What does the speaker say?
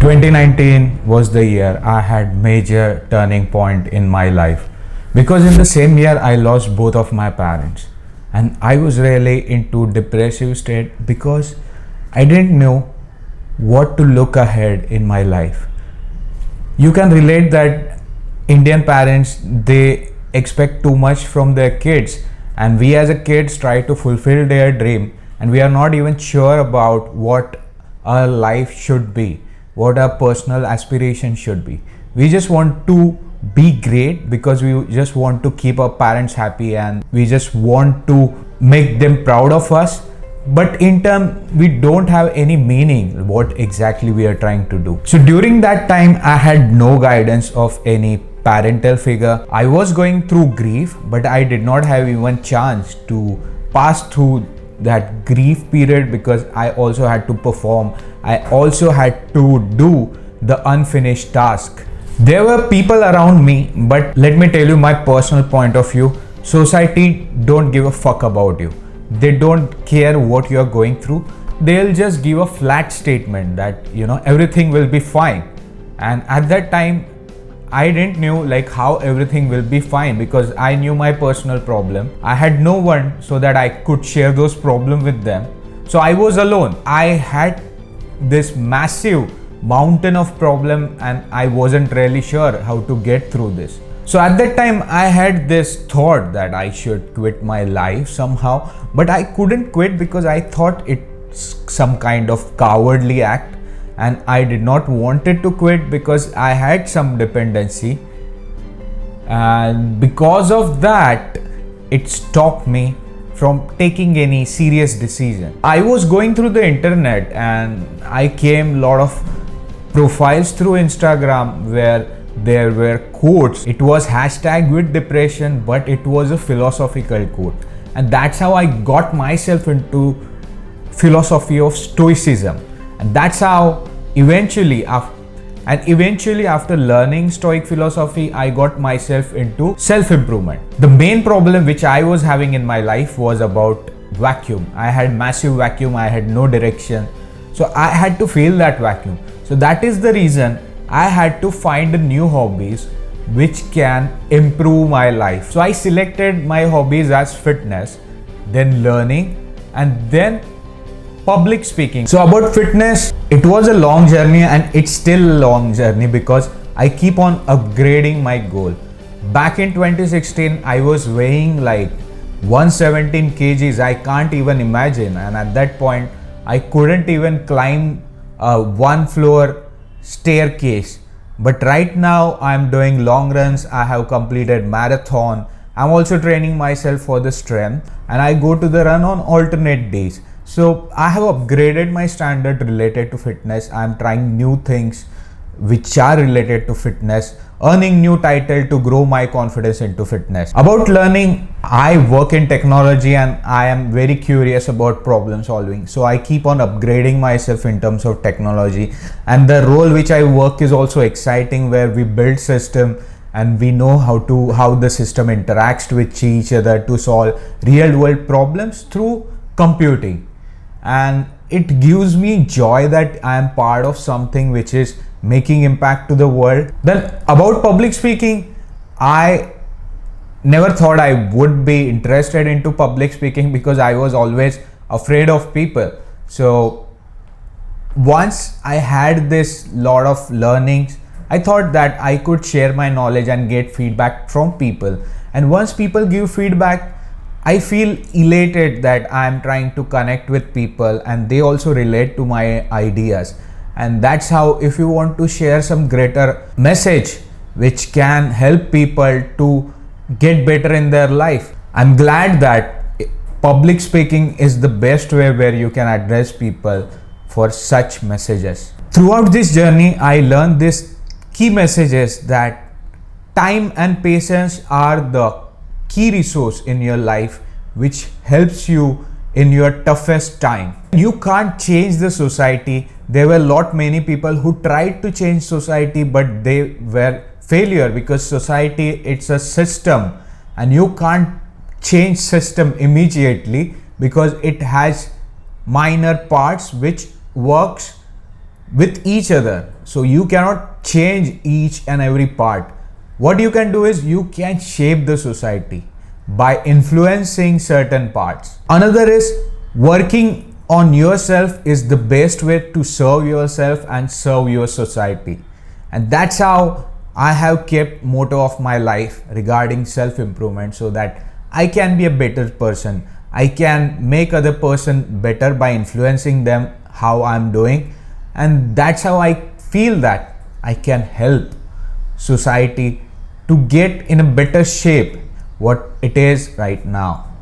2019 was the year I had major turning point in my life, because in the same year I lost both of my parents, and I was really into depressive state because I didn't know what to look ahead in my life. You can relate that Indian parents, they expect too much from their kids, and we as a kids try to fulfill their dream, and we are not even sure about what our life should be, what our personal aspiration should be. We just want to be great because we just want to keep our parents happy, and we just want to make them proud of us, but in turn we don't have any meaning what exactly we are trying to do. So during that time I had no guidance of any parental figure. I was going through grief, but I did not have even chance to pass through that grief period because I also had to perform. I also had to do the unfinished task. There were people around me, but let me tell you my personal point of view. Society don't give a fuck about you. They don't care what you're going through. They'll just give a flat statement that everything will be fine. And at that time I didn't know like how everything will be fine, because I knew my personal problem. I had no one so that I could share those problems with them. So I was alone. I had this massive mountain of problem and I wasn't really sure how to get through this. So at that time I had this thought that I should quit my life somehow, but I couldn't quit because I thought it's some kind of cowardly act, and I did not want it to quit because I had some dependency, and because of that it stopped me from taking any serious decision. I was going through the internet and I came a lot of profiles through Instagram where there were quotes. It was hashtag with depression, but it was a philosophical quote, and that's how I got myself into philosophy of stoicism. And that's how eventually after learning stoic philosophy, I got myself into self-improvement. The main problem which I was having in my life was about vacuum. I had massive vacuum, I had no direction, so I had to fill that vacuum. So that is the reason I had to find new hobbies which can improve my life. So I selected my hobbies as fitness, then learning, and then public speaking. So about fitness, it was a long journey and it's still a long journey because I keep on upgrading my goal. Back in 2016, I was weighing like 117 kgs. I can't even imagine. And at that point, I couldn't even climb a one floor staircase. But right now I'm doing long runs. I have completed marathon. I'm also training myself for the strength, and I go to the run on alternate days. So I have upgraded my standard related to fitness. I'm trying new things which are related to fitness, earning new title to grow my confidence into fitness. About learning, I work in technology and I am very curious about problem solving. So I keep on upgrading myself in terms of technology, and the role which I work is also exciting, where we build system and we know how the system interacts with each other to solve real world problems through computing. And it gives me joy that I am part of something which is making impact to the world. Then about public speaking, I never thought I would be interested into public speaking because I was always afraid of people. So once I had this lot of learnings, I thought that I could share my knowledge and get feedback from people. And once people give feedback, I feel elated that I am trying to connect with people and they also relate to my ideas. And that's how, if you want to share some greater message which can help people to get better in their life, I'm glad that public speaking is the best way where you can address people for such messages. Throughout this journey, I learned these key messages that time and patience are the key resource in your life which helps you in your toughest time. You can't change the society. There were many people who tried to change society, but they were failure because society, it's a system, and you can't change system immediately because it has minor parts which works with each other. So you cannot change each and every part. What you can do is you can shape the society by influencing certain parts. Another is working on yourself is the best way to serve yourself and serve your society. And that's how I have kept motto of my life regarding self improvement, so that I can be a better person. I can make other person better by influencing them how I'm doing, and that's how I feel that I can help society to get in a better shape what it is right now.